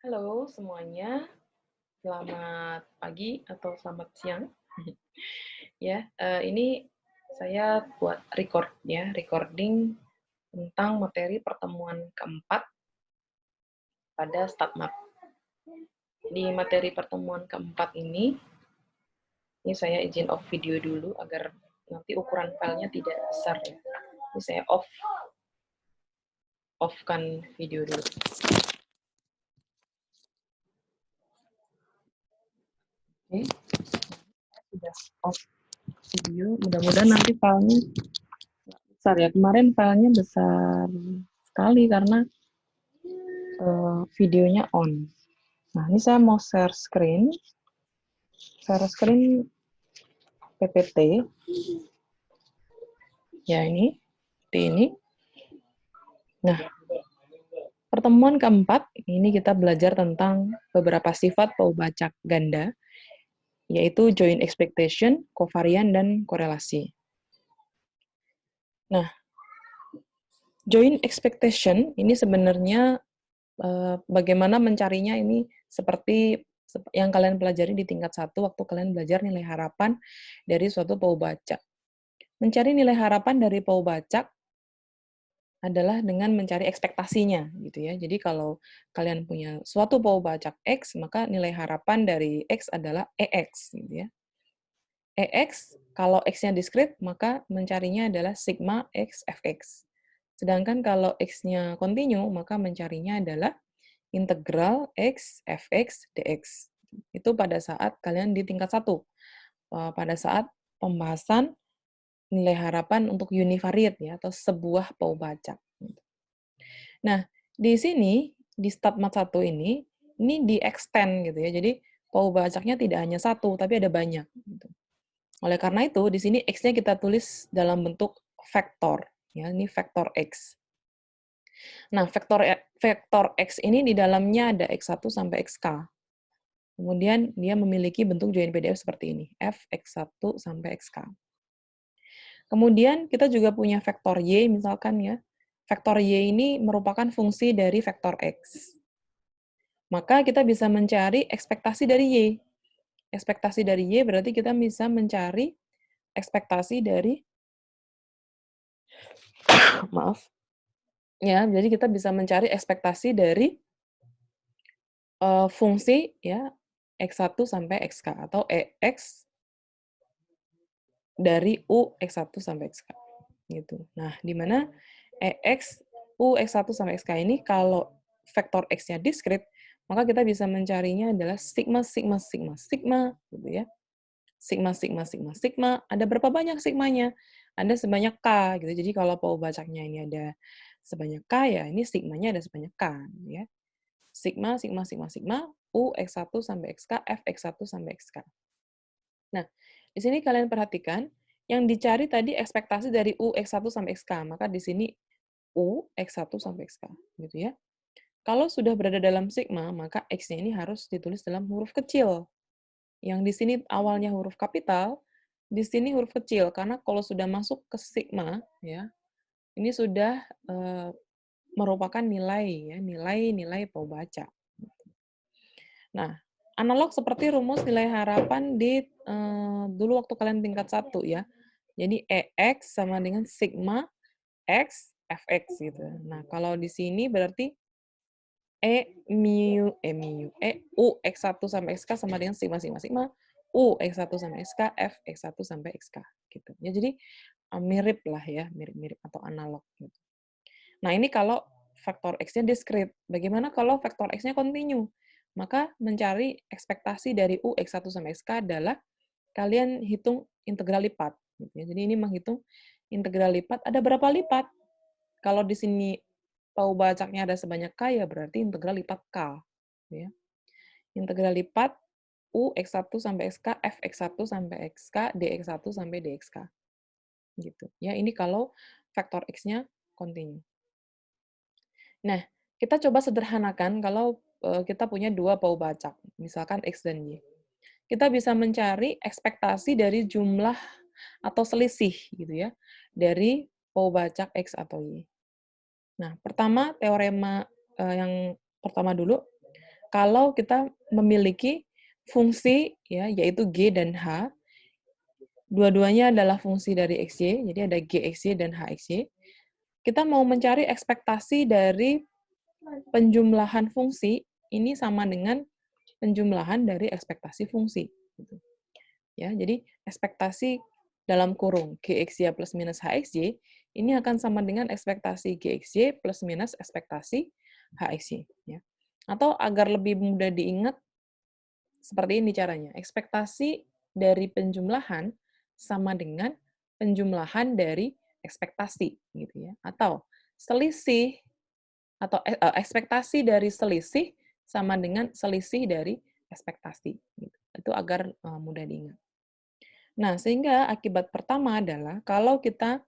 Halo semuanya, selamat pagi atau selamat siang. Ya, ini saya buat record ya, recording tentang materi pertemuan keempat pada StatMap. Di materi pertemuan keempat ini saya izin off video dulu agar nanti ukuran filenya tidak besar ya. Ini saya off-kan video dulu. Oke, sudah off video. Mudah-mudahan nanti filenya besar ya. Kemarin filenya besar sekali karena videonya on. Nah, ini saya mau share screen PPT. Ya, ini. Nah, pertemuan keempat, ini kita belajar tentang beberapa sifat pembacak ganda, yaitu joint expectation, covariant, dan korelasi. Nah, joint expectation ini sebenarnya bagaimana mencarinya ini seperti yang kalian pelajari di tingkat 1 waktu kalian belajar nilai harapan dari suatu pembacak. Mencari nilai harapan dari pembacak adalah dengan mencari ekspektasinya, gitu ya. Jadi kalau kalian punya suatu pembacak X, maka nilai harapan dari X adalah EX, gitu ya. EX, kalau X-nya diskrit, maka mencarinya adalah sigma X Fx. Sedangkan kalau X-nya kontinu, maka mencarinya adalah integral X Fx dx. Itu pada saat kalian di tingkat 1. Pada saat pembahasan nilai harapan untuk univariate ya, atau sebuah pembacak. Nah, di sini, di StatMat 1 ini di-extend gitu ya. Jadi, pembacaknya tidak hanya satu, tapi ada banyak. Gitu. Oleh karena itu, di sini X-nya kita tulis dalam bentuk vektor. Ya, ini vektor X. Nah, vektor X ini di dalamnya ada X1 sampai XK. Kemudian dia memiliki bentuk join PDF seperti ini, f x1 sampai xk. Kemudian kita juga punya vektor y misalkan ya. Vektor y ini merupakan fungsi dari vektor x. Maka kita bisa mencari ekspektasi dari y. Ekspektasi dari y berarti kita bisa mencari ekspektasi dari maaf. Ya, jadi kita bisa mencari ekspektasi dari fungsi ya x1 sampai xk atau ex dari u x1 sampai xk gitu. Nah, di mana ex u x1 sampai xk ini kalau vektor x-nya diskrit, maka kita bisa mencarinya adalah sigma sigma sigma sigma gitu ya. Sigma sigma sigma sigma, ada berapa banyak sigmanya? Ada sebanyak k gitu. Jadi kalau pembacaknya ini ada sebanyak k ya, ini sigmanya ada sebanyak k gitu ya. Sigma sigma sigma sigma u x1 sampai xk f x1 sampai xk. Nah, di sini kalian perhatikan, yang dicari tadi ekspektasi dari U X1 sampai XK, maka di sini U X1 sampai XK, gitu ya. Kalau sudah berada dalam sigma, maka X-nya ini harus ditulis dalam huruf kecil. Yang di sini awalnya huruf kapital, di sini huruf kecil, karena kalau sudah masuk ke sigma, ya, ini sudah merupakan nilai, ya, nilai-nilai pembaca. Nah, analog seperti rumus nilai harapan di dulu waktu kalian tingkat 1 ya. Jadi EX sama dengan sigma X Fx gitu. Nah, kalau di sini berarti U X1 sampai XK sama dengan sigma sigma sigma U X1 sampai XK F X1 sampai XK gitu. Ya, jadi mirip lah ya, mirip-mirip atau analog gitu. Nah, ini kalau faktor X-nya diskrit. Bagaimana kalau faktor X-nya kontinu? Maka mencari ekspektasi dari U X1 sampai XK adalah kalian hitung integral lipat. Gitu ya. Jadi ini menghitung integral lipat, ada berapa lipat? Kalau di sini pembacaknya ada sebanyak K, ya berarti integral lipat K. Gitu ya. Integral lipat U X1 sampai XK, F X1 sampai XK, DX1 sampai DXK. Gitu. Ya, ini kalau faktor X-nya kontinu. Nah, kita coba sederhanakan kalau kita punya dua pembacak, misalkan X dan Y. Kita bisa mencari ekspektasi dari jumlah atau selisih gitu ya, dari pembacak X atau Y. Nah, pertama teorema yang pertama dulu, kalau kita memiliki fungsi ya, yaitu G dan H, dua-duanya adalah fungsi dari XY, jadi ada GXY dan HXY. Kita mau mencari ekspektasi dari penjumlahan fungsi, ini sama dengan penjumlahan dari ekspektasi fungsi. Gitu. Ya, jadi ekspektasi dalam kurung GXY plus minus HXY, ini akan sama dengan ekspektasi GXY plus minus ekspektasi HXY. Ya. Atau agar lebih mudah diingat, seperti ini caranya. Ekspektasi dari penjumlahan sama dengan penjumlahan dari ekspektasi, gitu ya. Atau selisih atau ekspektasi dari selisih sama dengan selisih dari ekspektasi. Gitu. Itu agar mudah diingat. Nah, sehingga akibat pertama adalah kalau kita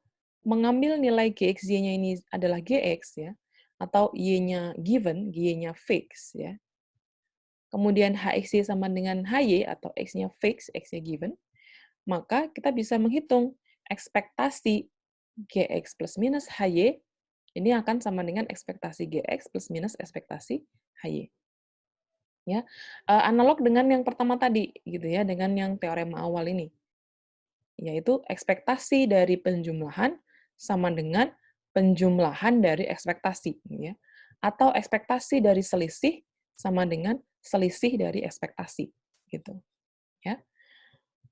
mengambil nilai GXY-nya ini adalah GX ya, atau Y-nya given, Y-nya fix ya. Kemudian HXY sama dengan HY atau X-nya fix, X-nya given, maka kita bisa menghitung ekspektasi GX plus minus HY ini akan sama dengan ekspektasi GX plus minus ekspektasi HY. Ya, analog dengan yang pertama tadi gitu ya, dengan yang teorema awal ini. Yaitu ekspektasi dari penjumlahan sama dengan penjumlahan dari ekspektasi ya. Atau ekspektasi dari selisih sama dengan selisih dari ekspektasi gitu ya.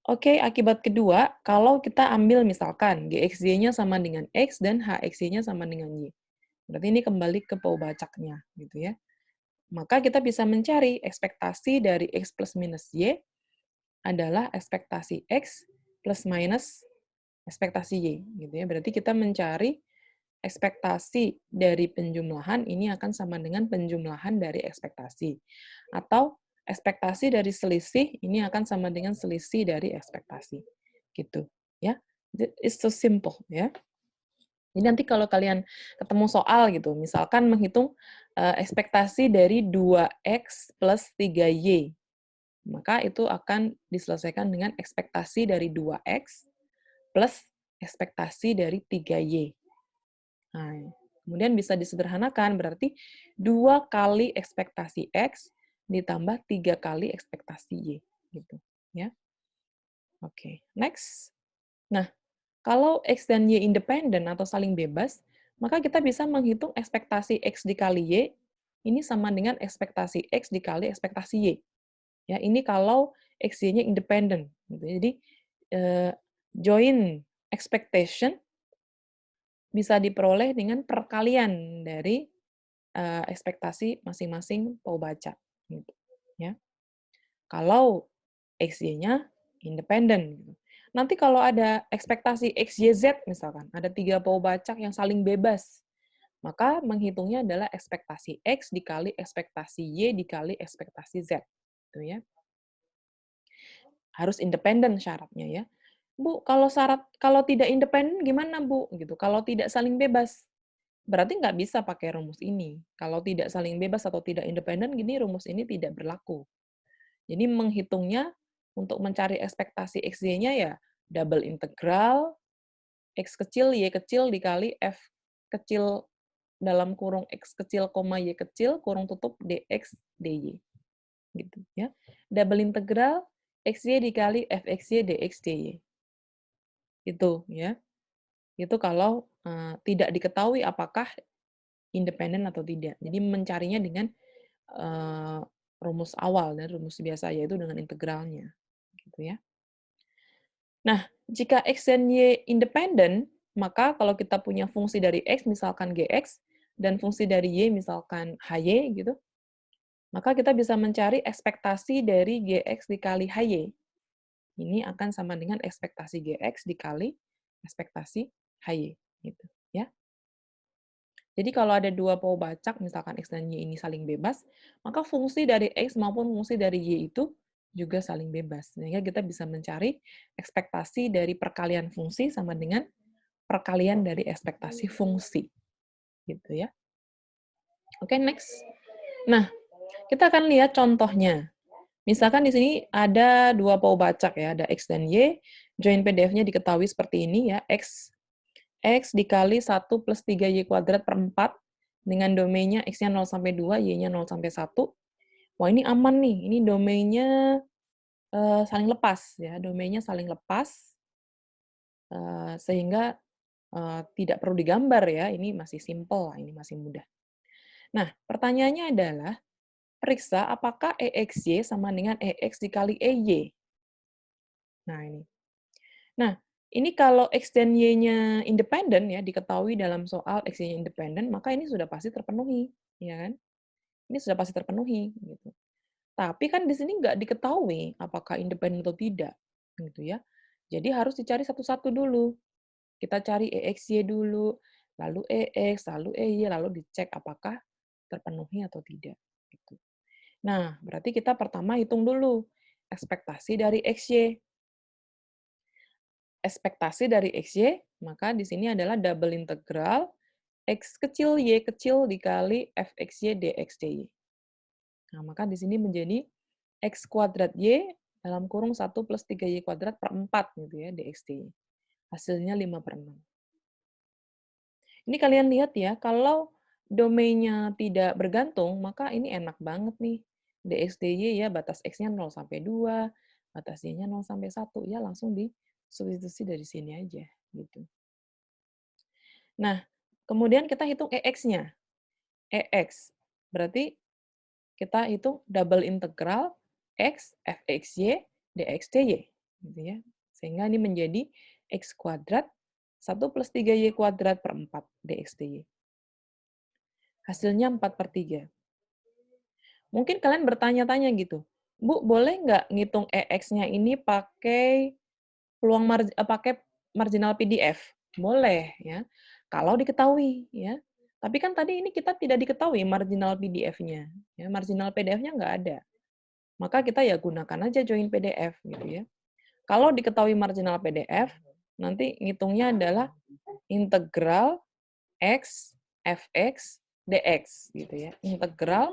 Oke, akibat kedua, kalau kita ambil misalkan GXY-nya sama dengan X dan HXY-nya sama dengan Y. Berarti ini kembali ke Powbacaknya gitu ya. Maka kita bisa mencari ekspektasi dari X plus minus Y adalah ekspektasi X plus minus ekspektasi Y. Gitu ya. Berarti kita mencari ekspektasi dari penjumlahan ini akan sama dengan penjumlahan dari ekspektasi. Atau ekspektasi dari selisih ini akan sama dengan selisih dari ekspektasi. Gitu, ya. It's so simple, ya. Jadi nanti kalau kalian ketemu soal gitu, misalkan menghitung ekspektasi dari 2X plus 3Y, maka itu akan diselesaikan dengan ekspektasi dari 2X plus ekspektasi dari 3Y. Nah, kemudian bisa disederhanakan, berarti 2 kali ekspektasi X ditambah 3 kali ekspektasi Y. Gitu, ya. Oke, next. Nah, kalau X dan Y independen atau saling bebas, maka kita bisa menghitung ekspektasi X dikali Y, ini sama dengan ekspektasi X dikali ekspektasi Y. Ya, ini kalau X, Y-nya independen. Gitu. Jadi, join expectation bisa diperoleh dengan perkalian dari ekspektasi masing-masing pembaca. Gitu. Ya. Kalau X, Y-nya independen. Gitu. Nanti kalau ada ekspektasi X, Y, Z misalkan, ada 3 Powbacak yang saling bebas, maka menghitungnya adalah ekspektasi X dikali ekspektasi Y dikali ekspektasi Z. Gitu ya. Harus independen syaratnya ya. Bu, kalau tidak independen gimana Bu? Gitu. Kalau tidak saling bebas, berarti nggak bisa pakai rumus ini. Kalau tidak saling bebas atau tidak independen, gini rumus ini tidak berlaku. Jadi menghitungnya untuk mencari ekspektasi XY-nya ya double integral X kecil, Y kecil dikali F kecil dalam kurung X kecil, Y kecil, kurung tutup DX, DY. Gitu ya. Double integral XY dikali FXY, DX, DY. Itu ya. Itu kalau tidak diketahui apakah independen atau tidak. Jadi mencarinya dengan rumus awal dan rumus biasa, yaitu dengan integralnya. Gitu ya. Nah, jika X dan Y independen, maka kalau kita punya fungsi dari X, misalkan Gx, dan fungsi dari Y, misalkan Hy, gitu, maka kita bisa mencari ekspektasi dari Gx dikali Hy. Ini akan sama dengan ekspektasi Gx dikali ekspektasi Hy. Gitu, ya. Jadi kalau ada dua Powbacak, misalkan X dan Y ini saling bebas, maka fungsi dari X maupun fungsi dari Y itu juga saling bebas. Sehingga kita bisa mencari ekspektasi dari perkalian fungsi sama dengan perkalian dari ekspektasi fungsi. Gitu ya. Oke, next. Nah, kita akan lihat contohnya. Misalkan di sini ada dua Powbacak ya, ada X dan Y. Join PDF-nya diketahui seperti ini ya, X dikali 1 plus 3Y kuadrat per 4 dengan domainnya X-nya 0 sampai 2, Y-nya 0 sampai 1. Wah, ini aman nih, ini domainnya saling lepas ya, domainnya saling lepas, sehingga tidak perlu digambar ya, ini masih simple, ini masih mudah. Nah, pertanyaannya adalah, periksa apakah EXY sama dengan EX dikali EY. Nah, ini. Nah, ini kalau X dan Y-nya independen ya, diketahui dalam soal X, Y-nya independen, maka ini sudah pasti terpenuhi, ya kan? Ini sudah pasti terpenuhi, gitu. Tapi kan di sini nggak diketahui apakah independen atau tidak, gitu ya. Jadi harus dicari satu-satu dulu. Kita cari EXY dulu, lalu EX, lalu EY, lalu dicek apakah terpenuhi atau tidak. Gitu. Nah, berarti kita pertama hitung dulu ekspektasi dari XY. Ekspektasi dari XY, maka di sini adalah double integral X kecil Y kecil dikali fxy dx dy. Nah, maka di sini menjadi X kuadrat Y dalam kurung 1 plus 3Y kuadrat per 4 gitu ya, dx dy. Hasilnya 5/6. Ini kalian lihat ya, kalau domainnya tidak bergantung, maka ini enak banget nih. Dx dy ya, batas X-nya 0 sampai 2, batas Y-nya 0 sampai 1. Ya, langsung disubstitusi dari sini aja. Gitu. Nah, kemudian kita hitung EX-nya. EX, berarti kita hitung double integral X fxy dx dy. Gitu ya. Sehingga ini menjadi X kuadrat 1 plus 3Y kuadrat per 4 dx dy. Hasilnya 4/3. Mungkin kalian bertanya-tanya gitu, Bu, boleh nggak ngitung EX-nya ini pakai pakai marginal PDF? Boleh ya, kalau diketahui ya. Tapi kan tadi ini kita tidak diketahui marginal PDF-nya, ya, marginal PDF-nya nggak ada. Maka kita ya gunakan aja join PDF gitu ya. Kalau diketahui marginal PDF, nanti ngitungnya adalah integral X fx dx gitu ya. Integral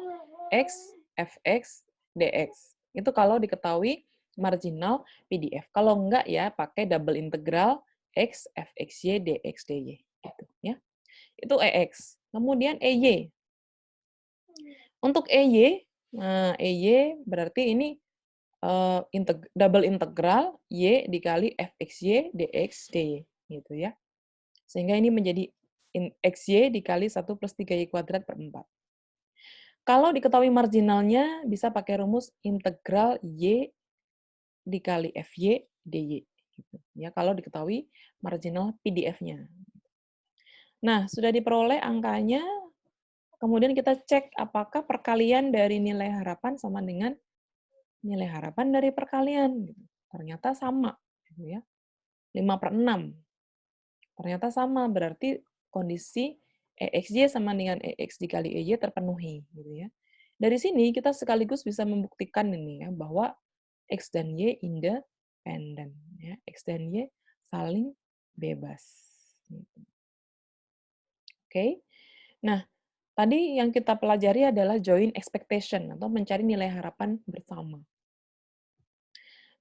X fx dx. Itu kalau diketahui marginal PDF. Kalau enggak ya pakai double integral X fxy dx dy gitu ya. Itu EX. Kemudian EY. Untuk EY, nah EY berarti ini double integral Y dikali fxy dx dy gitu ya. Sehingga ini menjadi XY dikali 1 plus 3Y kuadrat per 4. Kalau diketahui marginalnya, bisa pakai rumus integral Y dikali FY dy. Gitu. Ya, kalau diketahui marginal PDF-nya. Nah, sudah diperoleh angkanya, kemudian kita cek apakah perkalian dari nilai harapan sama dengan nilai harapan dari perkalian. Gitu. Ternyata sama. Gitu ya. 5/6. Ternyata sama, berarti kondisi EXY sama dengan EX dikali EY terpenuhi. Gitu ya. Dari sini kita sekaligus bisa membuktikan ini ya, bahwa X dan Y independen. Ya. X dan Y saling bebas. Gitu. Oke. Nah, tadi yang kita pelajari adalah joint expectation atau mencari nilai harapan bersama.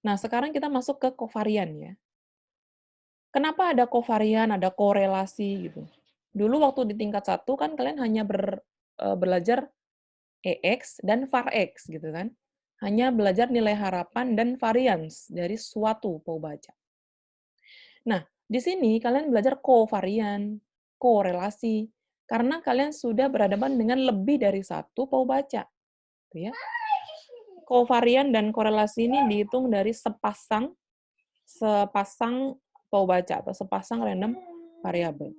Nah, sekarang kita masuk ke kovarian ya. Kenapa ada kovarian, ada korelasi gitu? Dulu waktu di tingkat 1 kan kalian hanya belajar EX dan VAR-X gitu kan. Hanya belajar nilai harapan dan varians dari suatu paubaca. Nah, di sini kalian belajar kovarian, korelasi, karena kalian sudah berhadapan dengan lebih dari satu paubaca. Gitu ya. Kovarian dan korelasi ini dihitung dari sepasang paubaca atau sepasang random variabel.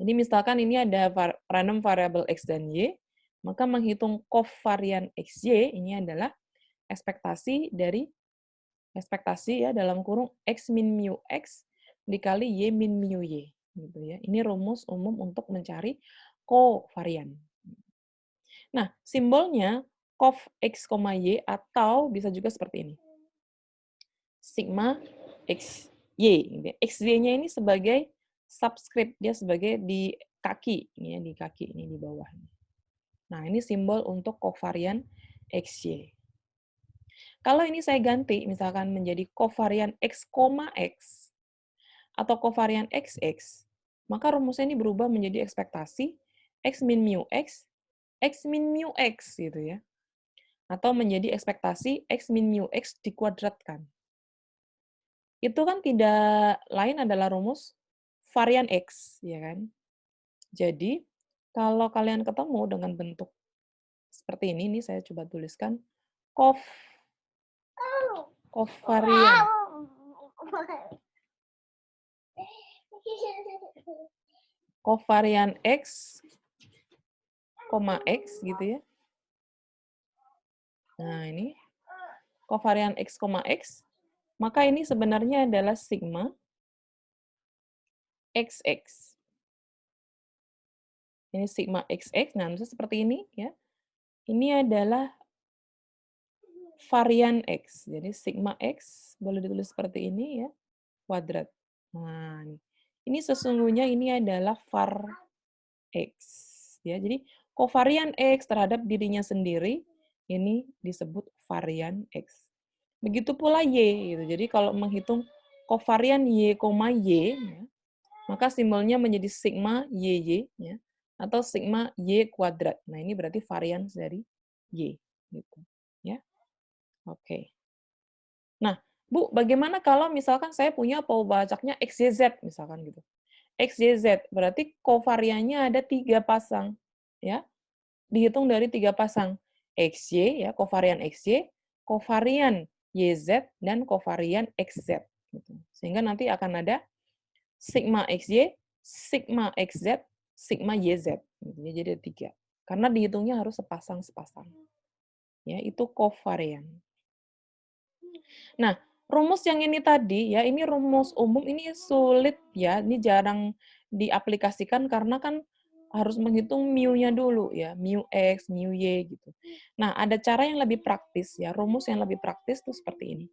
Jadi misalkan ini ada random variabel X dan Y, maka menghitung kovarian XY ini adalah ekspektasi ya dalam kurung X min mu X dikali Y min mu Y. Gitu ya. Ini rumus umum untuk mencari kovarian. Nah, simbolnya cov X, Y atau bisa juga seperti ini. Sigma X, Y. XY-nya ini sebagai subscript, dia sebagai di kaki, ini ya, di kaki, ini di bawah. Nah, ini simbol untuk kovarian XY. Kalau ini saya ganti, misalkan menjadi kovarian X, X, atau kovarian XX, maka rumusnya ini berubah menjadi ekspektasi X min mu X min mu X, gitu ya. atau menjadi ekspektasi X min mu X dikuadratkan. Itu kan tidak lain adalah rumus varian X, ya kan? Jadi, kalau kalian ketemu dengan bentuk seperti ini saya coba tuliskan, covarian. Covarian X, X gitu ya. Nah, ini covarian X, X, maka ini sebenarnya adalah sigma XX. Ini sigma XX, nah misalnya seperti ini ya. Ini adalah varian X. Jadi sigma X boleh ditulis seperti ini ya, kuadrat. Nah, ini sesungguhnya ini adalah var X. Ya, jadi kovarian X terhadap dirinya sendiri ini disebut varian X. Begitu pula Y gitu. Jadi kalau menghitung kovarian Y, Y ya, maka simbolnya menjadi sigma YY ya, atau sigma Y kuadrat. Nah, ini berarti varian dari Y gitu. Ya. Oke. Nah, Bu, bagaimana kalau misalkan saya punya Powbacaknya XYZ misalkan gitu. XYZ berarti kovariannya ada 3 pasang ya. Dihitung dari 3 pasang. XY ya, kovarian XY, kovarian YZ dan kovarian XZ gitu. Sehingga nanti akan ada sigma XY, sigma XZ, sigma YZ gitu ya. Jadi ada 3. Karena dihitungnya harus sepasang-sepasang. Ya, itu kovarian. Nah, rumus yang ini tadi ya, ini rumus umum, ini sulit ya, ini jarang diaplikasikan karena kan harus menghitung mu-nya dulu ya, mu X, mu Y gitu. Nah, ada cara yang lebih praktis ya, rumus yang lebih praktis tuh seperti ini.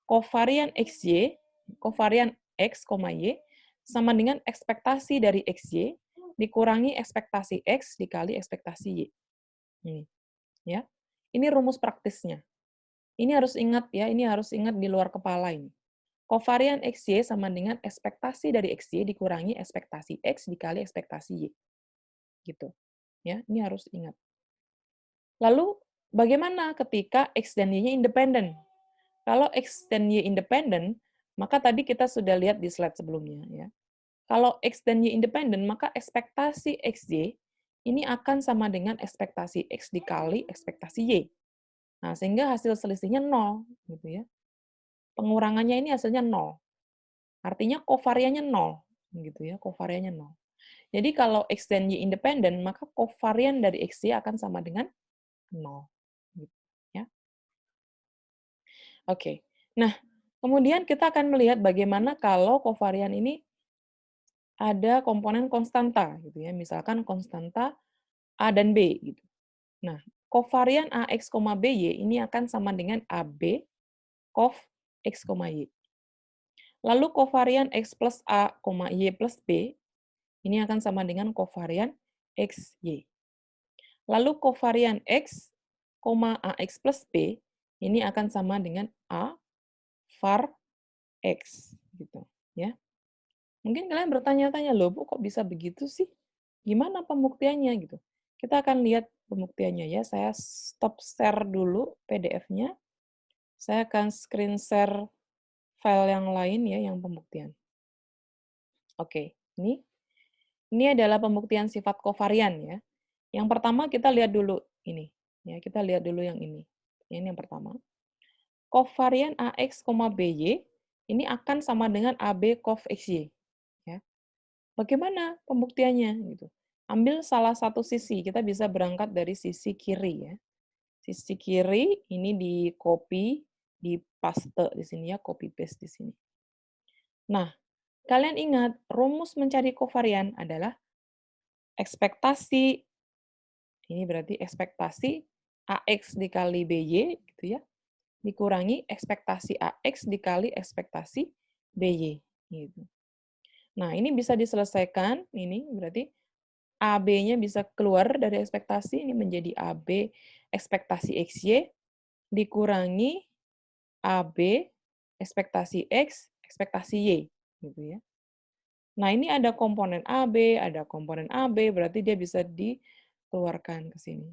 Kovarian XY, kovarian X, Y sama dengan ekspektasi dari XY dikurangi ekspektasi X dikali ekspektasi Y. Ini ya. Ini rumus praktisnya. Ini harus ingat ya, ini harus ingat di luar kepala ini. Kovarian XY sama dengan ekspektasi dari XY dikurangi ekspektasi X dikali ekspektasi Y. Gitu. Ya, ini harus ingat. Lalu, bagaimana ketika X dan Y-nya independen? Kalau X dan Y independen, maka tadi kita sudah lihat di slide sebelumnya. Ya. Kalau X dan Y independen, maka ekspektasi XY ini akan sama dengan ekspektasi X dikali ekspektasi Y. Nah, sehingga hasil selisihnya 0. Gitu ya. Pengurangannya ini hasilnya 0. Artinya kovariannya 0. Gitu ya, kovariannya 0. Jadi kalau X dan Y independen, maka kovarian dari XY akan sama dengan 0. Gitu, ya. Oke. Nah, kemudian kita akan melihat bagaimana kalau kovarian ini ada komponen konstanta gitu ya. Misalkan konstanta A dan B gitu. Nah, kovarian AX, BY ini akan sama dengan AB cov X, Y. Lalu kovarian X plus A, Y plus B ini akan sama dengan kovarian XY. Lalu kovarian X, AX plus B ini akan sama dengan A var X gitu ya. Mungkin kalian bertanya-tanya, loh Bu kok bisa begitu sih? Gimana pembuktiannya gitu? Kita akan lihat pembuktiannya ya. Saya stop share dulu PDF-nya. Saya akan screen share file yang lain ya yang pembuktian. Oke, ini adalah pembuktian sifat kovarian ya. Yang pertama kita lihat dulu ini. Ya, kita lihat dulu yang ini. Ini yang pertama. Kovarian AX, BY ini akan sama dengan AB cov XY. Ya. Bagaimana pembuktiannya? Gitu. Ambil salah satu sisi, kita bisa berangkat dari sisi kiri ya. Sisi kiri ini di copy, di paste di sini ya, copy paste di sini. Nah, kalian ingat rumus mencari kovarian adalah ekspektasi, ini berarti ekspektasi AX dikali BY gitu ya, dikurangi ekspektasi AX dikali ekspektasi BY gitu. Nah, ini bisa diselesaikan, ini berarti AB-nya bisa keluar dari ekspektasi, ini menjadi AB ekspektasi XY, dikurangi AB ekspektasi X, ekspektasi Y. Gitu ya. Nah, ini ada komponen AB, ada komponen AB, berarti dia bisa dikeluarkan ke sini.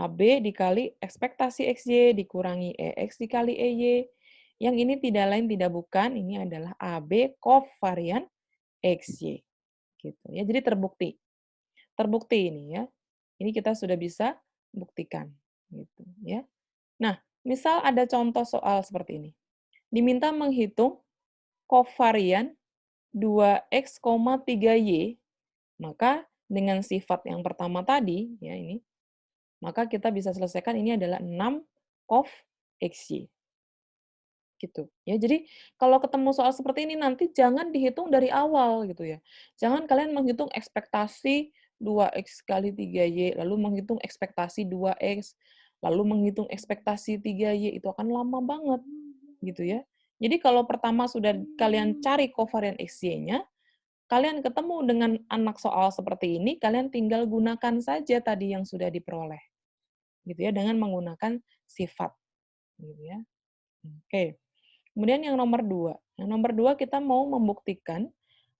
AB dikali ekspektasi XY dikurangi EX dikali EY. Yang ini tidak lain tidak bukan, ini adalah AB kovarian XY. Gitu ya. Jadi terbukti. Terbukti ini ya. Ini kita sudah bisa buktikan gitu ya. Nah, misal ada contoh soal seperti ini. Diminta menghitung kovarian 2x, 3y, maka dengan sifat yang pertama tadi ya ini, maka kita bisa selesaikan ini adalah 6 cov xy. Gitu ya. Jadi kalau ketemu soal seperti ini nanti jangan dihitung dari awal gitu ya. Jangan kalian menghitung ekspektasi 2x kali 3y, lalu menghitung ekspektasi 2x, lalu menghitung ekspektasi 3y, itu akan lama banget gitu ya. Jadi kalau pertama sudah kalian cari kovarian XY-nya, kalian ketemu dengan anak soal seperti ini, kalian tinggal gunakan saja tadi yang sudah diperoleh gitu ya dengan menggunakan sifat gitu ya. Oke. Kemudian yang nomor 2. Yang nomor 2 kita mau membuktikan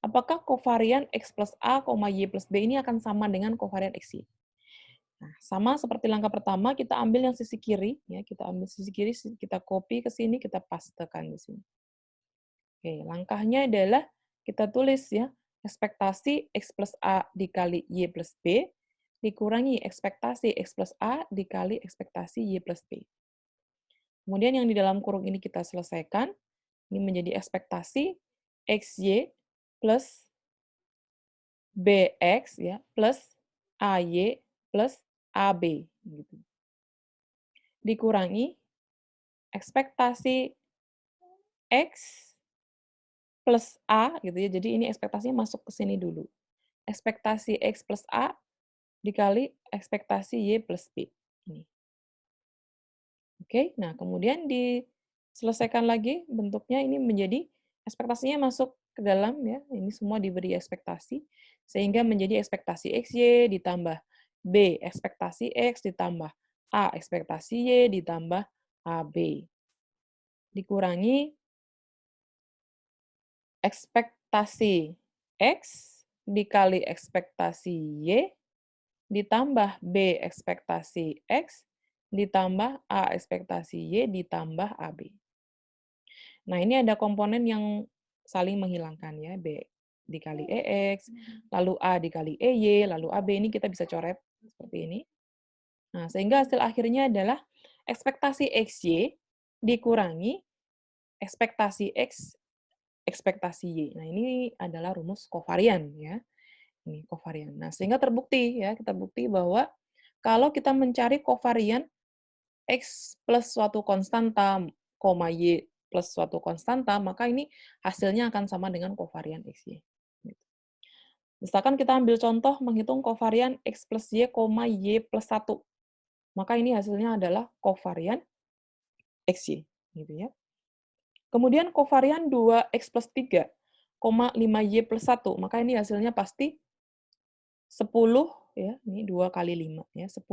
apakah kovarian X plus A, Y plus B ini akan sama dengan kovarian XY. Nah, sama seperti langkah pertama, kita ambil yang sisi kiri, ya, kita ambil sisi kiri, kita copy ke sini, kita pastekan di sini. Oke, langkahnya adalah kita tulis ya, ekspektasi X plus A dikali Y plus B, dikurangi ekspektasi X plus A dikali ekspektasi Y plus B. Kemudian yang di dalam kurung ini kita selesaikan, ini menjadi ekspektasi XY plus BX ya, plus AY plus AB gitu. Dikurangi ekspektasi X plus A gitu ya. Jadi ini ekspektasinya masuk ke sini dulu. Ekspektasi X plus A dikali ekspektasi Y plus B. Ini. Oke, nah kemudian diselesaikan lagi bentuknya ini menjadi ekspektasinya masuk ke dalam ya, ini semua diberi ekspektasi, sehingga menjadi ekspektasi XY ditambah B ekspektasi X ditambah A ekspektasi Y ditambah AB. Dikurangi ekspektasi X dikali ekspektasi Y ditambah B ekspektasi X ditambah A ekspektasi Y ditambah AB. Nah, ini ada komponen yang saling menghilangkan ya, B dikali EX, lalu A dikali EY, lalu AB, ini kita bisa coret seperti ini. Nah, sehingga hasil akhirnya adalah ekspektasi XY dikurangi ekspektasi X, ekspektasi Y. Nah, ini adalah rumus kovarian ya. Ini kovarian. Nah, sehingga terbukti ya, kita bukti bahwa kalau kita mencari kovarian X plus suatu konstanta, Y plus suatu konstanta, maka ini hasilnya akan sama dengan kovarian XY. Gitu. Misalkan kita ambil contoh menghitung kovarian X plus Y, Y plus 1. Maka ini hasilnya adalah kovarian XY. Gitu ya. Kemudian kovarian 2X plus 3, 5Y plus 1. Maka ini hasilnya pasti 10, ya, ini 2 kali 5, ya, 10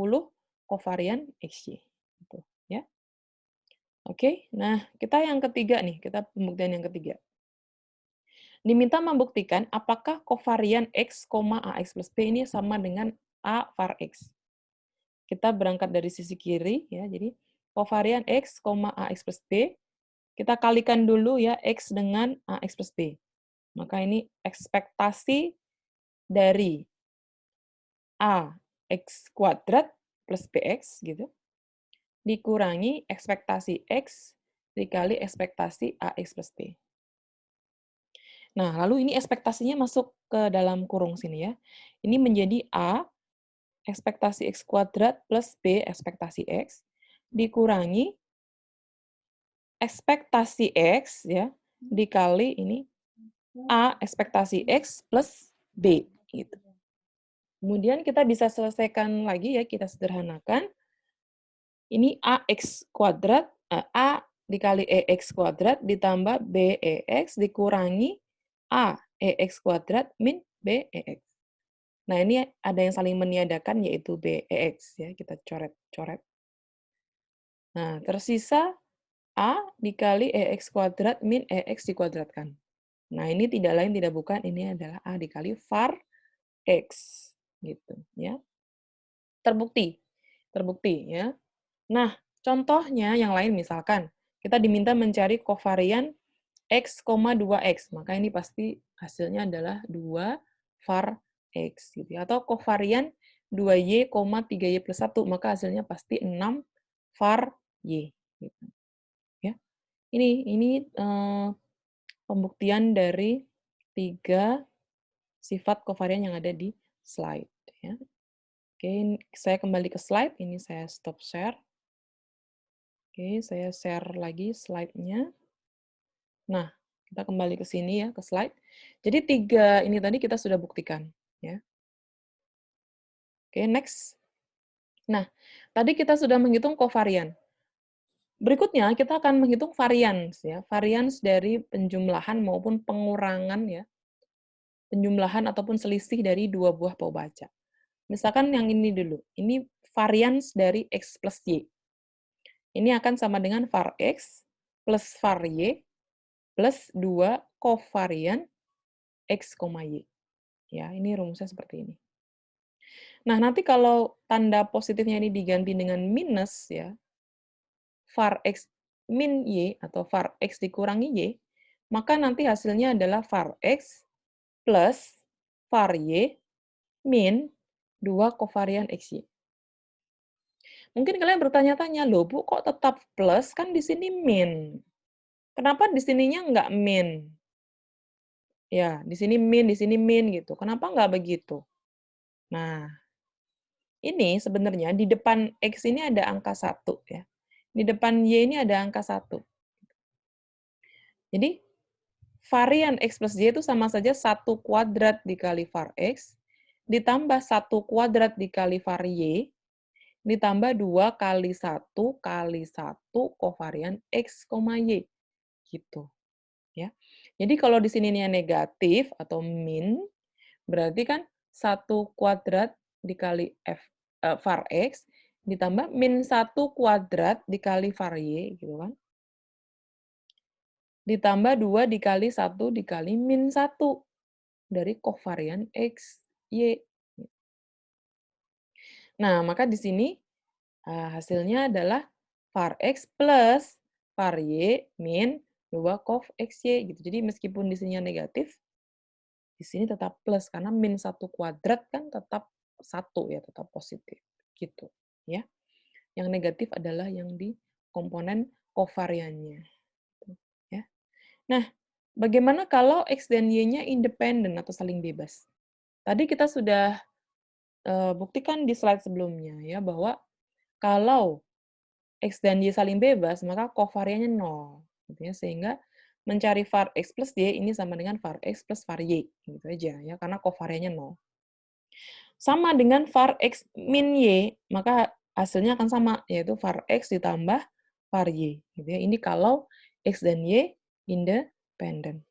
kovarian XY. Gitu, ya. Oke, nah kita yang ketiga nih, kita pembuktian yang ketiga. Diminta membuktikan apakah kovarian X, AX plus B ini sama dengan A var X. Kita berangkat dari sisi kiri, ya, jadi kovarian X, AX plus B, kita kalikan dulu ya X dengan AX plus B. Maka ini ekspektasi dari AX kuadrat plus BX, gitu, dikurangi ekspektasi X dikali ekspektasi AX plus B. Nah, lalu ini ekspektasinya masuk ke dalam kurung sini ya. Ini menjadi A, ekspektasi X kuadrat plus B, ekspektasi X, dikurangi ekspektasi X, ya, dikali ini A, ekspektasi X plus B. Gitu. Kemudian kita bisa selesaikan lagi ya, kita sederhanakan. Ini AX kuadrat, A dikali EX kuadrat ditambah BEX dikurangi A EX kuadrat min BEX. Nah, ini ada yang saling meniadakan yaitu BEX ya, kita coret-coret. Nah, tersisa A dikali EX kuadrat min EX dikuadratkan. Nah, ini tidak lain tidak bukan, ini adalah A dikali var X gitu ya. Terbukti Terbukti ya. Nah, contohnya yang lain misalkan kita diminta mencari kovarian X, 2X, maka ini pasti hasilnya adalah 2 var X gitu ya. Atau kovarian 2Y, 3Y plus 1, maka hasilnya pasti 6 var Y gitu ya. Ini pembuktian dari 3 sifat kovarian yang ada di slide ya. Oke, saya kembali ke slide, ini saya stop share. Oke, saya share lagi slide-nya. Nah, kita kembali ke sini ya, ke slide. Jadi 3 ini tadi kita sudah buktikan ya. Oke, next. Nah, tadi kita sudah menghitung kovarian. Berikutnya kita akan menghitung varians ya, varians dari penjumlahan maupun pengurangan ya, penjumlahan ataupun selisih dari dua buah paubaca. Misalkan yang ini dulu, ini varians dari X plus Y. Ini akan sama dengan var X plus var Y plus 2 kovarian X, Y. Ya, ini rumusnya seperti ini. Nah, nanti kalau tanda positifnya ini diganti dengan minus ya, var X min Y atau var X dikurangi Y, maka nanti hasilnya adalah var X plus var Y min 2 kovarian XY. Mungkin kalian bertanya-tanya, loh Bu, kok tetap plus? Kan di sini min. Kenapa di sininya nggak min? Ya, di sini min gitu. Kenapa nggak begitu? Nah, ini sebenarnya di depan X ini ada angka 1 ya. Di depan Y ini ada angka 1. Jadi, varian X plus Y itu sama saja 1 kuadrat dikali var X, ditambah 1 kuadrat dikali var Y, ditambah 2 kali 1 kali 1 kovarian X, Y. Gitu. Ya. Jadi kalau di sininya negatif atau min, berarti kan 1 kuadrat dikali var X, ditambah min 1 kuadrat dikali var Y, gitu kan. Ditambah 2 dikali 1 dikali min 1 dari kovarian X, Y. Nah, maka di sini hasilnya adalah var X plus var Y min 2 kov XY gitu. Jadi meskipun di sininya negatif, di sini tetap plus karena min 1 kuadrat kan tetap 1 ya, tetap positif gitu ya. Yang negatif adalah yang di komponen kovariannya gitu, ya. Nah, bagaimana kalau X dan Y-nya independen atau saling bebas? Tadi kita sudah buktikan di slide sebelumnya ya bahwa kalau X dan Y saling bebas, maka kovariannya 0. Gitu ya, sehingga mencari var X plus Y ini sama dengan var X plus var Y. Gitu aja ya, karena kovariannya 0. Sama dengan var X min Y, maka hasilnya akan sama, yaitu var X ditambah var Y. Gitu ya. Ini kalau X dan Y independen.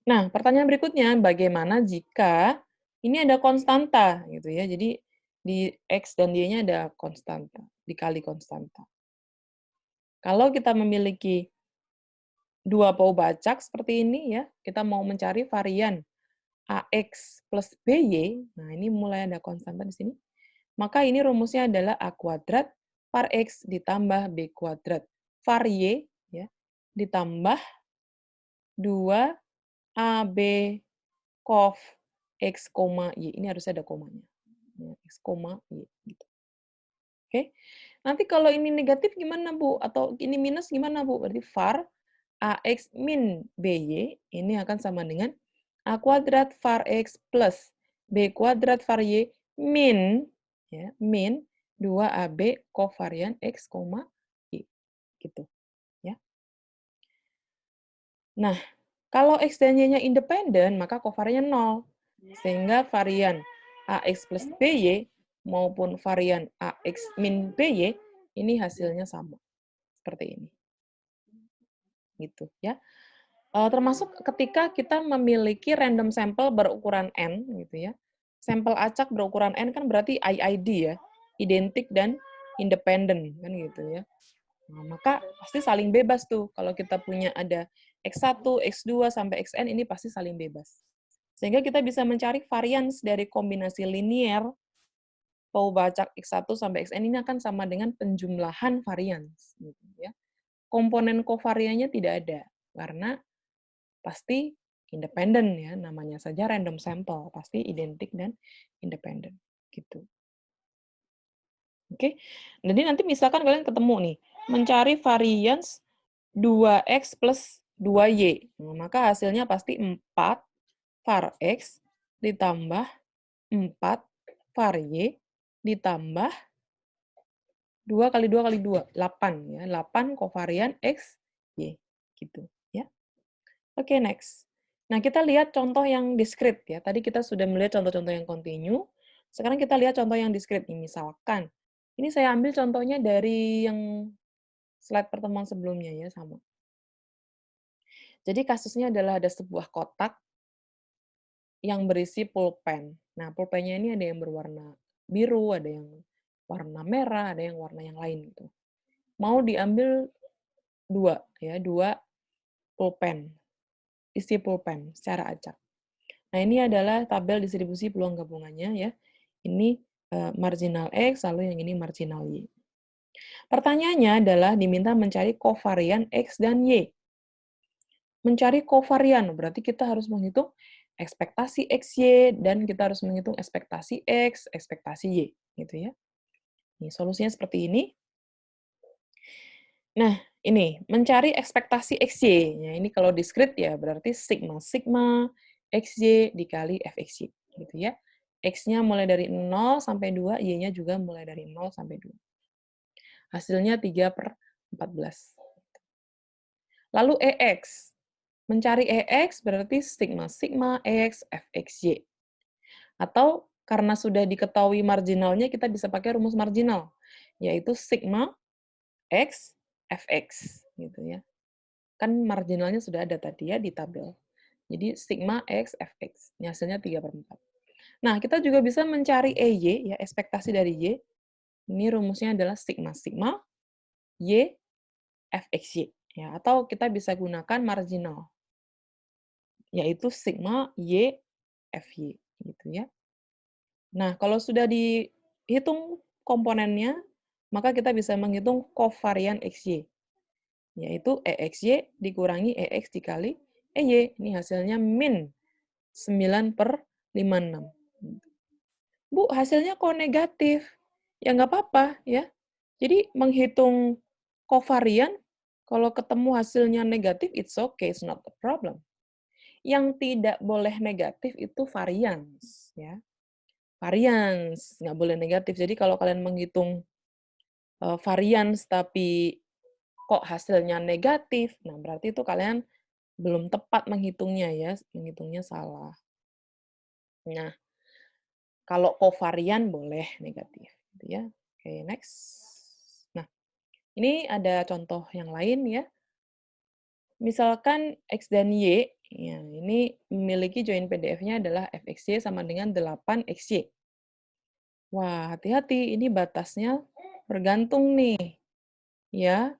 Nah, pertanyaan berikutnya, bagaimana jika ini ada konstanta gitu ya. Jadi di X dan Y-nya ada konstanta, dikali konstanta. Kalau kita memiliki dua Paubaca seperti ini ya, kita mau mencari varian AX plus BY, nah ini mulai ada konstanta di sini, maka ini rumusnya adalah A kuadrat var X ditambah B kuadrat var Y, ya, ditambah 2 AB cov X, Y. Ini harus ada komanya. X, Y. Gitu. Oke. Nanti kalau ini negatif gimana, Bu? Atau ini minus gimana, Bu? Berarti var AX min BY ini akan sama dengan A kuadrat var X plus B kuadrat var Y min, ya, min 2AB kovarian X, Y. Gitu. Ya. Nah, kalau X dan Y-nya independen, maka kovariannya 0. Sehingga varian AX plus BY maupun varian AX min BY ini hasilnya sama. Seperti ini. Gitu ya. Termasuk ketika kita memiliki random sampel berukuran N gitu ya. Sampel acak berukuran N kan berarti IID ya, identik dan independen kan gitu ya. Nah, maka pasti saling bebas tuh. Kalau kita punya ada X1, X2 sampai Xn ini pasti saling bebas. Sehingga kita bisa mencari varians dari kombinasi linier Bacak X1 sampai Xn ini akan sama dengan penjumlahan varians, gitu ya. Komponen kovariannya tidak ada, karena pasti independen ya, namanya saja random sample, pasti identik dan independen, gitu. Oke, jadi nanti misalkan kalian ketemu nih, mencari varians 2x plus 2y, maka hasilnya pasti 4 var x ditambah 4 var y ditambah 2 kali 2 kali 2, 8 ya. 8 kovarian X, Y. Gitu ya. Oke, next. Nah, kita lihat contoh yang diskrit ya. Tadi kita sudah melihat contoh-contoh yang kontinu. Sekarang kita lihat contoh yang diskrit nih. Misalkan, ini saya ambil contohnya dari yang slide pertemuan sebelumnya ya, sama. Jadi kasusnya adalah ada sebuah kotak yang berisi pulpen. Nah, pulpennya ini ada yang berwarna biru, ada yang warna merah, ada yang warna yang lain gitu. Mau diambil dua ya, dua pulpen, isi pulpen secara acak. Nah, ini adalah tabel distribusi peluang gabungannya ya. Ini marginal X, lalu yang ini marginal Y. Pertanyaannya adalah diminta mencari kovarian X dan Y. Mencari kovarian, berarti kita harus menghitung ekspektasi XY dan kita harus menghitung ekspektasi X, ekspektasi Y, gitu ya. Nih, solusinya seperti ini. Nah, ini mencari ekspektasi XY. Nah, ini kalau diskrit ya berarti sigma XY dikali FXY, gitu ya. X-nya mulai dari 0 sampai 2, Y-nya juga mulai dari 0 sampai 2. Hasilnya 3/14. Lalu EX. Mencari EX berarti sigma X FXY. Atau karena sudah diketahui marginalnya, kita bisa pakai rumus marginal, yaitu sigma X Fx, gitu ya. Kan marginalnya sudah ada tadi ya di tabel. Jadi sigma X Fx. Ini hasilnya 3/4. Nah, kita juga bisa mencari EY, ya, ekspektasi dari Y. Ini rumusnya adalah sigma Y Fxy. Ya, atau kita bisa gunakan marginal, yaitu sigma Y Fy. Gitu ya. Nah, kalau sudah dihitung komponennya, maka kita bisa menghitung kovarian XY, yaitu EXY dikurangi EX dikali EY. Ini hasilnya min 9/56. Bu, hasilnya kok negatif? Ya nggak apa-apa ya. Jadi menghitung kovarian, kalau ketemu hasilnya negatif, it's okay, it's not a problem. Yang tidak boleh negatif itu variance, ya. Variance, nggak boleh negatif. Jadi kalau kalian menghitung variance tapi kok hasilnya negatif, nah berarti itu kalian belum tepat menghitungnya ya, menghitungnya salah. Nah, kalau kovarian boleh negatif, gitu ya. Oke, next. Nah, ini ada contoh yang lain ya. Misalkan X dan Y, ya, ini memiliki join PDF-nya adalah fxy sama dengan 8xy. Wah, hati-hati, ini batasnya bergantung nih. Ya,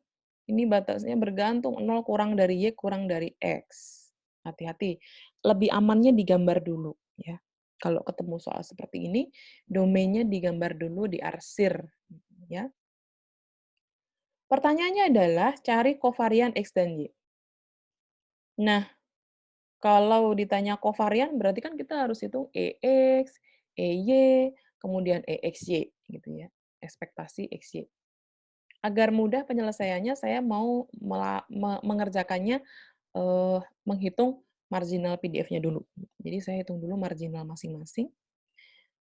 ini batasnya bergantung, 0 kurang dari Y kurang dari X. Hati-hati, lebih amannya digambar dulu ya. Kalau ketemu soal seperti ini, domainnya digambar dulu, diarsir ya. Pertanyaannya adalah cari kovarian X dan Y. Nah, kalau ditanya kovarian berarti kan kita harus hitung EX, EY, kemudian EXY gitu ya. Ekspektasi XY. Agar mudah penyelesaiannya, saya mau mengerjakannya menghitung marginal PDF-nya dulu. Jadi saya hitung dulu marginal masing-masing.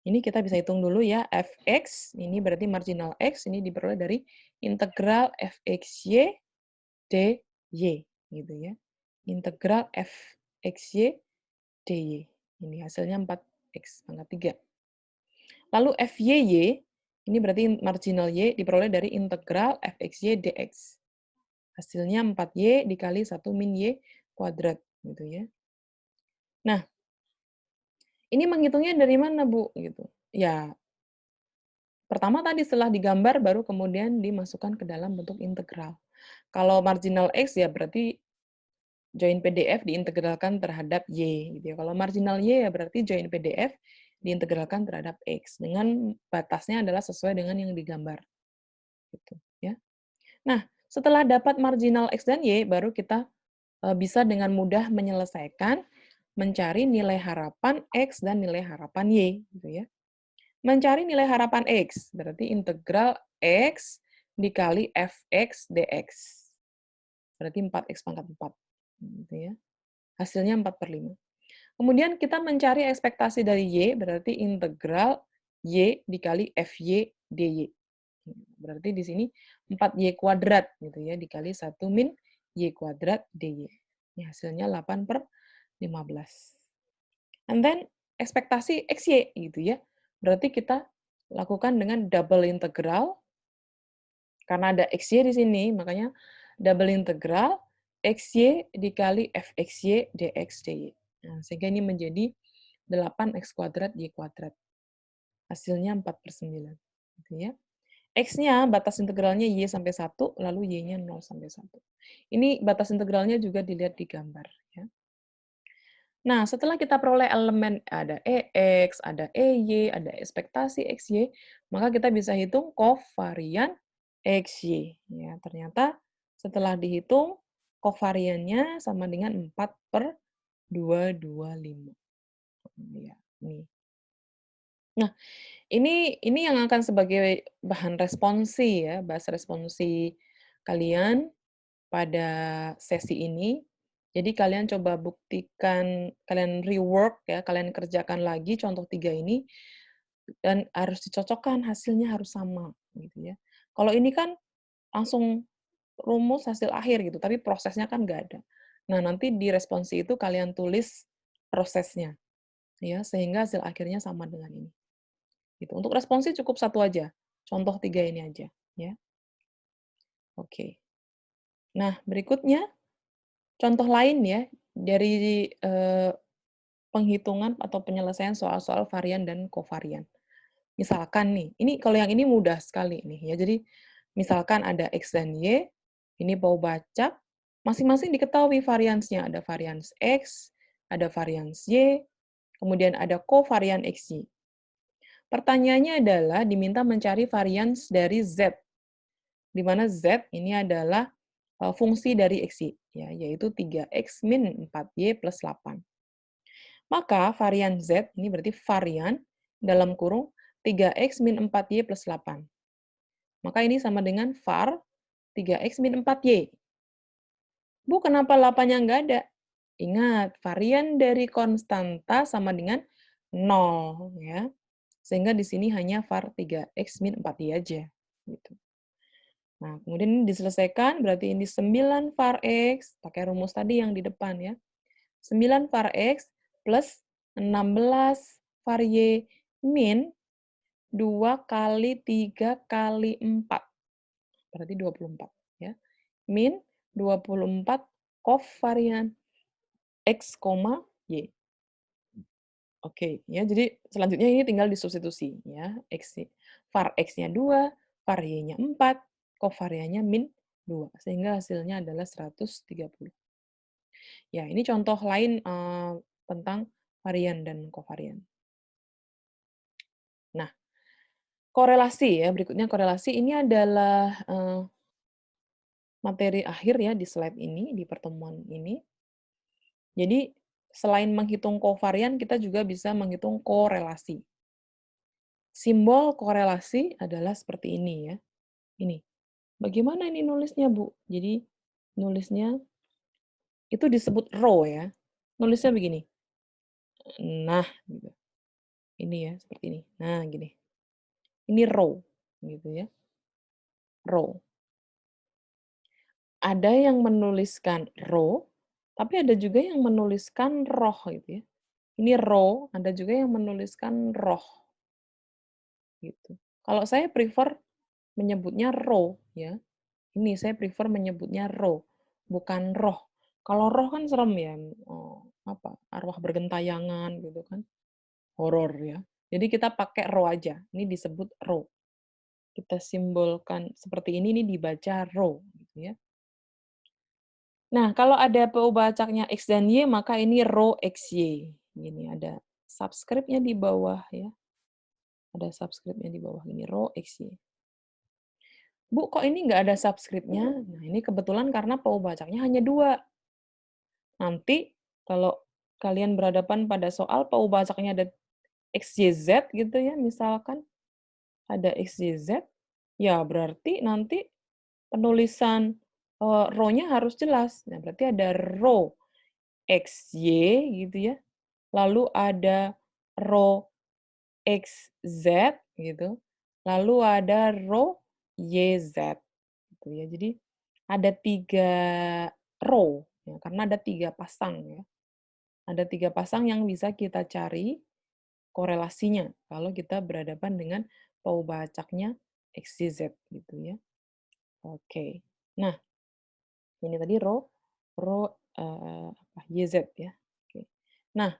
Ini kita bisa hitung dulu ya, fx, ini berarti marginal x, ini diperoleh dari integral fxy dy, gitu ya. Integral fxy dy. Ini hasilnya 4x pangkat 3. Lalu fyy, ini berarti marginal y diperoleh dari integral fxy dx. Hasilnya 4y dikali 1 min y kuadrat, gitu ya. Nah, ini menghitungnya dari mana, Bu? Gitu. Ya, pertama tadi setelah digambar, baru kemudian dimasukkan ke dalam bentuk integral. Kalau marginal X ya berarti join PDF diintegralkan terhadap Y. Gitu ya. Kalau marginal Y ya berarti join PDF diintegralkan terhadap X. Dengan batasnya adalah sesuai dengan yang digambar. Gitu, ya. Nah, setelah dapat marginal X dan Y, baru kita bisa dengan mudah menyelesaikan mencari nilai harapan X dan nilai harapan Y. Gitu ya. Mencari nilai harapan X, berarti integral X dikali fx dx. Berarti 4x pangkat 4. Gitu ya. Hasilnya 4/5. Kemudian kita mencari ekspektasi dari Y, berarti integral Y dikali Fy dy. Berarti di sini 4Y kuadrat gitu ya, dikali 1 min Y kuadrat dy. Ini hasilnya 8/15. And then ekspektasi XY gitu ya. Berarti kita lakukan dengan double integral, karena ada XY di sini, makanya double integral XY dikali fxy dx dy. Nah, sehingga ini menjadi 8x kuadrat y kuadrat. Hasilnya 4/9. Gitu ya. X-nya, batas integralnya y sampai 1, lalu y-nya 0 sampai 1. Ini batas integralnya juga dilihat di gambar. Ya. Nah, setelah kita peroleh elemen, ada EX, ada EY, ada ekspektasi XY, maka kita bisa hitung kovarian XY. Ya, ternyata setelah dihitung, kovariannya sama dengan 4/225. Ya, ini. Nah, ini yang akan sebagai bahan responsi ya, bahas responsi kalian pada sesi ini. Jadi kalian coba buktikan, kalian rework ya, kalian kerjakan lagi contoh 3 ini, dan harus dicocokkan, hasilnya harus sama, gitu ya. Kalau ini kan langsung rumus hasil akhir gitu, tapi prosesnya kan nggak ada. Nah, nanti di responsi itu kalian tulis prosesnya, ya, sehingga hasil akhirnya sama dengan ini. Gitu. Untuk responsi cukup satu aja, contoh 3 ini aja, ya. Oke. Nah, berikutnya contoh lain ya, dari penghitungan atau penyelesaian soal-soal varian dan kovarian. Misalkan nih, ini kalau yang ini mudah sekali nih ya. Jadi misalkan ada X dan Y, ini bau bacak, masing-masing diketahui variansnya. Ada varians X, ada varians Y, kemudian ada kovarian XY. Pertanyaannya adalah diminta mencari varians dari Z, di mana Z ini adalah fungsi dari XY, ya, yaitu 3X min 4Y plus 8. Maka varian Z, ini berarti varian, dalam kurung 3X min 4Y plus 8. Maka ini sama dengan var 3X min 4Y. Bu, kenapa 8-nya nggak ada? Ingat, varian dari konstanta sama dengan 0. Ya. Sehingga di sini hanya var 3X min 4Y aja. Gitu. Nah, kemudian ini diselesaikan, berarti ini 9 var X, pakai rumus tadi yang di depan ya. 9 var X plus 16 var Y min 2 kali 3 kali 4. Berarti 24. Ya. Min 24 kovarian X, Y. Oke, ya. Jadi selanjutnya ini tinggal disubstitusi ya. Var X-nya 2, var Y-nya 4, kovariannya min 2. Sehingga hasilnya adalah 130. Ya, ini contoh lain tentang varian dan kovarian. Nah, korelasi ya, berikutnya korelasi ini adalah materi akhir ya di slide ini, di pertemuan ini. Jadi, selain menghitung kovarian, kita juga bisa menghitung korelasi. Simbol korelasi adalah seperti ini ya. Ini. Bagaimana ini nulisnya, Bu? Jadi, nulisnya itu disebut row ya. Nulisnya begini. Nah, gitu. Ini ya, seperti ini. Nah, gini. Ini row, gitu ya. Row. Ada yang menuliskan row, tapi ada juga yang menuliskan roh gitu ya. Ini row, ada juga yang menuliskan roh gitu. Kalau saya prefer menyebutnya row ya. Ini saya prefer menyebutnya row, bukan roh. Kalau roh kan serem ya, apa, arwah bergentayangan gitu kan, horor ya. Jadi kita pakai row aja. Ini disebut row. Kita simbolkan seperti ini dibaca row gitu ya. Nah, kalau ada PU bacaknya X dan Y, maka ini row XY. Gini, ada subscript-nya di bawah ya. Ada subscript-nya di bawah ini, row XY. Bu, kok ini nggak ada subscript-nya? Nah, ini kebetulan karena Paubacaknya hanya 2. Nanti kalau kalian berhadapan pada soal Paubacaknya ada XYZ gitu ya, misalkan ada XYZ, ya berarti nanti penulisan row-nya harus jelas. Nah, berarti ada row XY gitu ya. Lalu ada row XZ gitu. Lalu ada row YZ gitu ya. Jadi ada 3 row ya, karena ada 3 pasang ya. Ada 3 pasang yang bisa kita cari korelasinya kalau kita berhadapan dengan Paubacaknya XYZ gitu ya. Oke. Nah, ini tadi row YZ ya. Oke. Nah,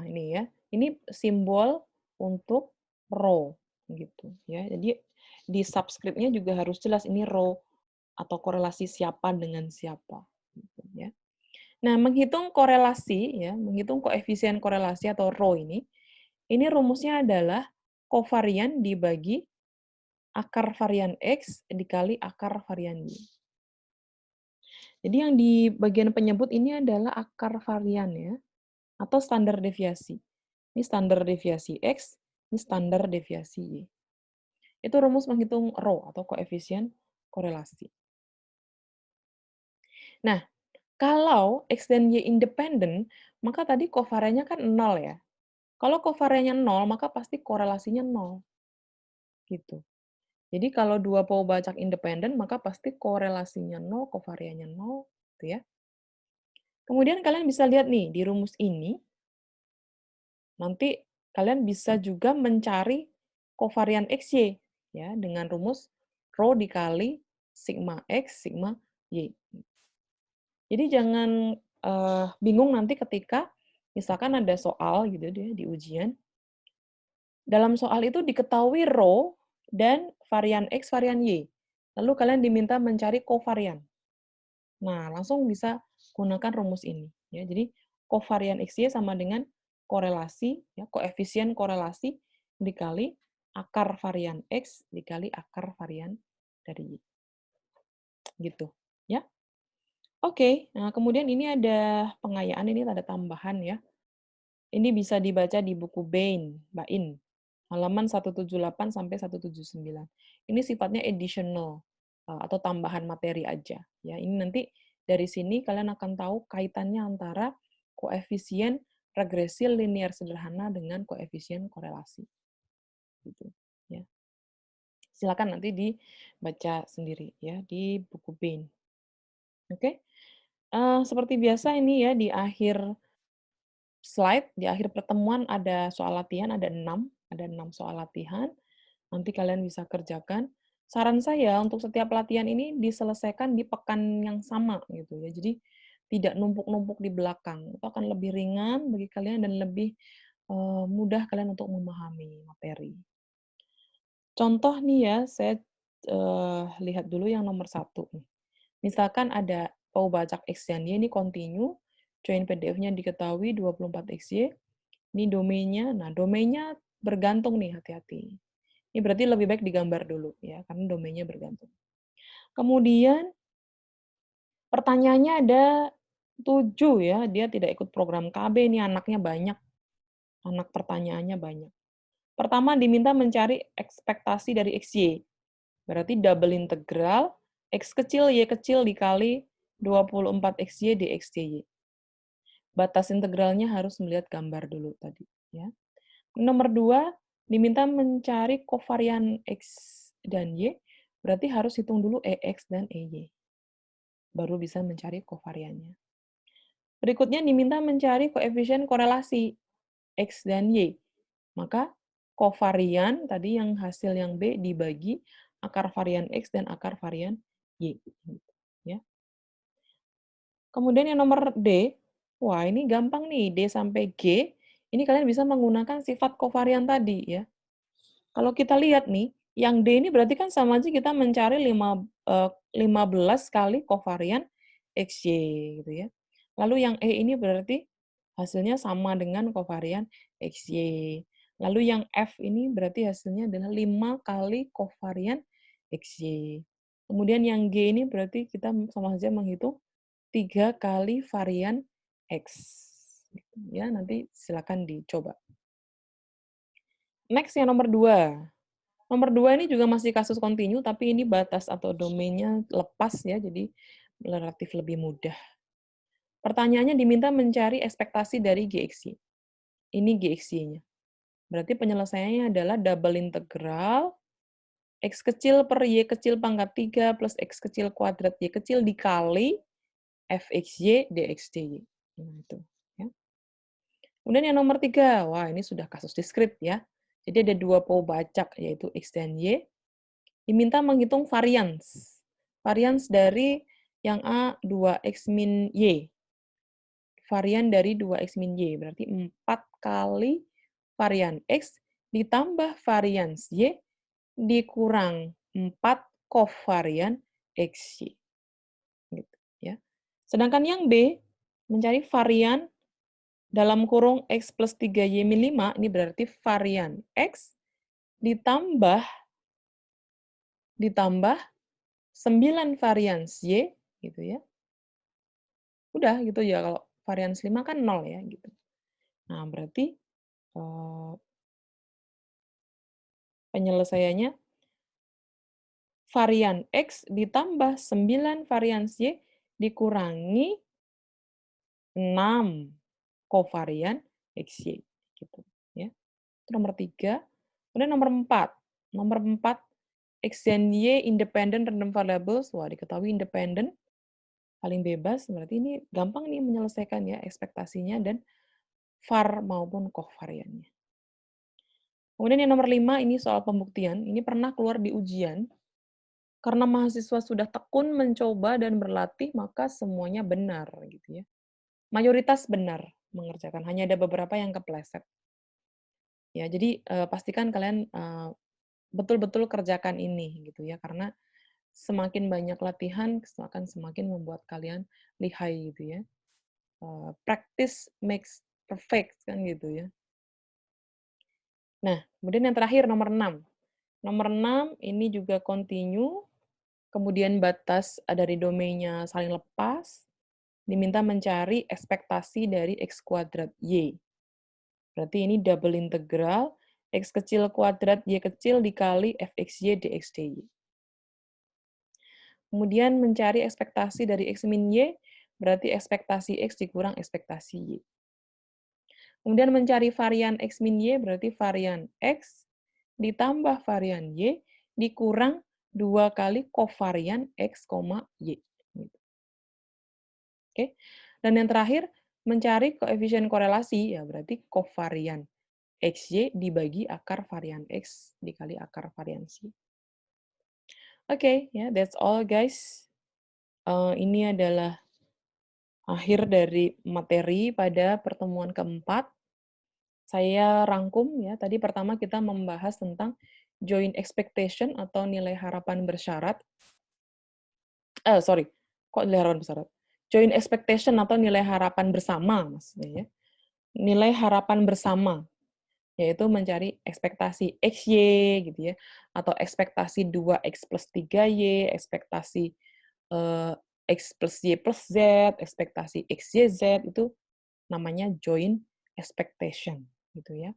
ini ya. Ini simbol untuk row gitu ya. Jadi di subscript-nya juga harus jelas ini row atau korelasi siapa dengan siapa gitu ya. Nah, menghitung korelasi ya, menghitung koefisien korelasi atau row ini rumusnya adalah kovarian dibagi akar varian X dikali akar varian Y. Jadi yang di bagian penyebut ini adalah akar varian ya, atau standar deviasi. Ini standar deviasi X, ini standar deviasi Y. Itu rumus menghitung rho atau koefisien korelasi. Nah, kalau X dan Y independen, maka tadi kovariannya kan 0 ya. Kalau kovariannya 0, maka pasti korelasinya 0. Gitu. Jadi kalau dua Paubacak independen, maka pasti korelasinya 0, kovariannya 0. Gitu ya. Kemudian kalian bisa lihat nih, di rumus ini, nanti kalian bisa juga mencari kovarian XY ya dengan rumus rho dikali sigma X, sigma Y. Jadi jangan bingung nanti ketika misalkan ada soal gitu deh di ujian. Dalam soal itu diketahui rho dan varian X, varian Y. Lalu kalian diminta mencari kovarian. Nah, langsung bisa gunakan rumus ini ya. Jadi kovarian XY sama dengan korelasi ya, koefisien korelasi dikali akar varian X dikali akar varian dari Y. Gitu, ya. Oke, nah kemudian ini ada pengayaan, ini ada tambahan ya. Ini bisa dibaca di buku Bain, halaman 178 sampai 179. Ini sifatnya additional atau tambahan materi aja ya. Ini nanti dari sini kalian akan tahu kaitannya antara koefisien regresi linear sederhana dengan koefisien korelasi. Gitu ya. Silakan nanti dibaca sendiri ya di buku Bain. Oke. Seperti biasa ini ya di akhir slide, di akhir pertemuan ada soal latihan, ada 6 soal latihan. Nanti kalian bisa kerjakan. Saran saya untuk setiap latihan ini diselesaikan di pekan yang sama gitu ya. Jadi tidak numpuk-numpuk di belakang. Itu akan lebih ringan bagi kalian dan lebih mudah kalian untuk memahami materi. Contoh nih ya, saya lihat dulu yang nomor 1 nih. Misalkan ada Paubacak X dan Y ini continue, join PDF-nya diketahui 24XY, ini domainnya. Nah, domainnya bergantung nih, hati-hati. Ini berarti lebih baik digambar dulu ya, karena domainnya bergantung. Kemudian pertanyaannya ada 7 ya, dia tidak ikut program KB, ini anaknya banyak. Anak pertanyaannya banyak. Pertama diminta mencari ekspektasi dari XY. Berarti double integral X kecil Y kecil dikali 24XY dx dy. Batas integralnya harus melihat gambar dulu tadi ya. Nomor 2, diminta mencari kovarian X dan Y, berarti harus hitung dulu EX dan EY. Baru bisa mencari kovariannya. Berikutnya diminta mencari koefisien korelasi X dan Y. Maka kovarian tadi yang hasil yang B dibagi akar varian X dan akar varian Y. Ya. Kemudian yang nomor D, wah ini gampang nih, D sampai G, ini kalian bisa menggunakan sifat kovarian tadi ya. Kalau kita lihat nih, yang D ini berarti kan sama aja kita mencari 15 kali kovarian XY gitu ya. Lalu yang E ini berarti Hasilnya sama dengan kovarian XY. Lalu yang F ini berarti hasilnya adalah 5 kali kovarian XY. Kemudian yang G ini berarti kita sama saja menghitung 3 kali varian X. Ya, nanti silakan dicoba. Next yang nomor 2. Nomor 2 ini juga masih kasus kontinu, tapi ini batas atau domainnya lepas ya, jadi relatif lebih mudah. Pertanyaannya diminta mencari ekspektasi dari GXY. Ini GXY-nya. Berarti penyelesaiannya adalah double integral X kecil per Y kecil pangkat 3 plus X kecil kuadrat Y kecil dikali Fxy dxdy. Nah, itu. Ya. Kemudian yang nomor 3, wah ini sudah kasus diskrit ya. Jadi ada 2 Pobacak, yaitu X dan Y. Diminta menghitung varians. Varians dari yang A 2X min Y. Varian dari 2X min Y. Berarti 4 kali varian X ditambah varians Y dikurang 4 kovarian XY. Gitu, ya. Sedangkan yang B, mencari varian dalam kurung X plus 3Y min 5, ini berarti varian X ditambah 9 varians Y, gitu ya. Udah gitu ya, kalau varians 5 kan 0 ya, gitu. Nah, berarti penyelesaiannya varian X ditambah 9 varians Y dikurangi 6 kovarian XY. Gitu, ya. Itu nomor 3. Kemudian nomor 4. Nomor 4, X dan Y independent random variables. Wah, diketahui independent, paling bebas. Berarti ini gampang nih menyelesaikan ya ekspektasinya dan var maupun kovariannya. Kemudian yang nomor 5, ini soal pembuktian. Ini pernah keluar di ujian. Karena mahasiswa sudah tekun mencoba dan berlatih, maka semuanya benar. Gitu ya. Mayoritas benar mengerjakan. Hanya ada beberapa yang kepleset. Ya, jadi pastikan kalian betul-betul kerjakan ini gitu ya, karena semakin banyak latihan akan semakin membuat kalian lihai gitu ya. Practice makes perfect kan gitu ya. Nah, kemudian yang terakhir nomor 6. Nomor 6 ini juga continue, kemudian batas dari domainnya saling lepas, diminta mencari ekspektasi dari X kuadrat Y. Berarti ini double integral X kecil kuadrat Y kecil dikali Fxy dxdy. Kemudian mencari ekspektasi dari X min Y, berarti ekspektasi X dikurang ekspektasi Y. Kemudian mencari varian X min Y, berarti varian X ditambah varian Y dikurang 2 kali kovarian X, Y. Oke. Dan yang terakhir, mencari koefisien korelasi, ya berarti kovarian XY dibagi akar varian X dikali akar varian Y. Oke, ya, that's all guys. Ini adalah akhir dari materi pada pertemuan keempat. Saya rangkum ya, tadi pertama kita membahas tentang joint expectation atau nilai harapan bersyarat. Sorry, kok nilai harapan bersyarat? Joint expectation atau nilai harapan bersama maksudnya ya. Nilai harapan bersama, yaitu mencari ekspektasi XY gitu ya, atau ekspektasi 2X plus 3Y, ekspektasi X plus Y plus Z, ekspektasi XYZ, itu namanya joint expectation gitu ya.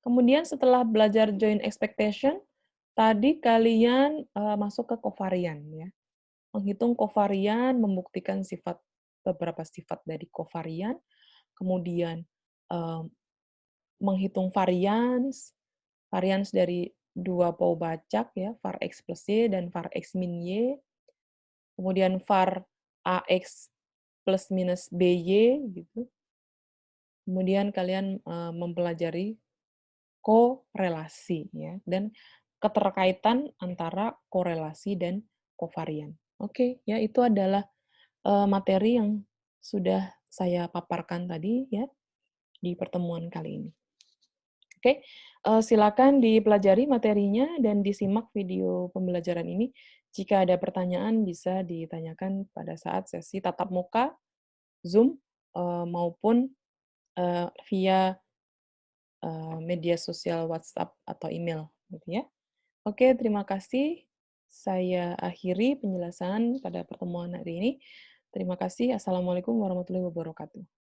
Kemudian setelah belajar joint expectation, tadi kalian masuk ke kovarian ya. Menghitung kovarian, membuktikan beberapa sifat dari kovarian, kemudian menghitung varians dari 2 Pobacak ya, var X plus Y dan var X min Y, kemudian var AX plus minus BY gitu. Kemudian kalian mempelajari korelasi ya, dan keterkaitan antara korelasi dan kovarian. Oke, ya itu adalah materi yang sudah saya paparkan tadi ya di pertemuan kali ini. Oke, silakan dipelajari materinya dan disimak video pembelajaran ini. Jika ada pertanyaan bisa ditanyakan pada saat sesi tatap muka, Zoom, maupun via, media sosial WhatsApp atau email, gitu ya. Oke, terima kasih. Saya akhiri penjelasan pada pertemuan hari ini. Terima kasih. Assalamualaikum warahmatullahi wabarakatuh.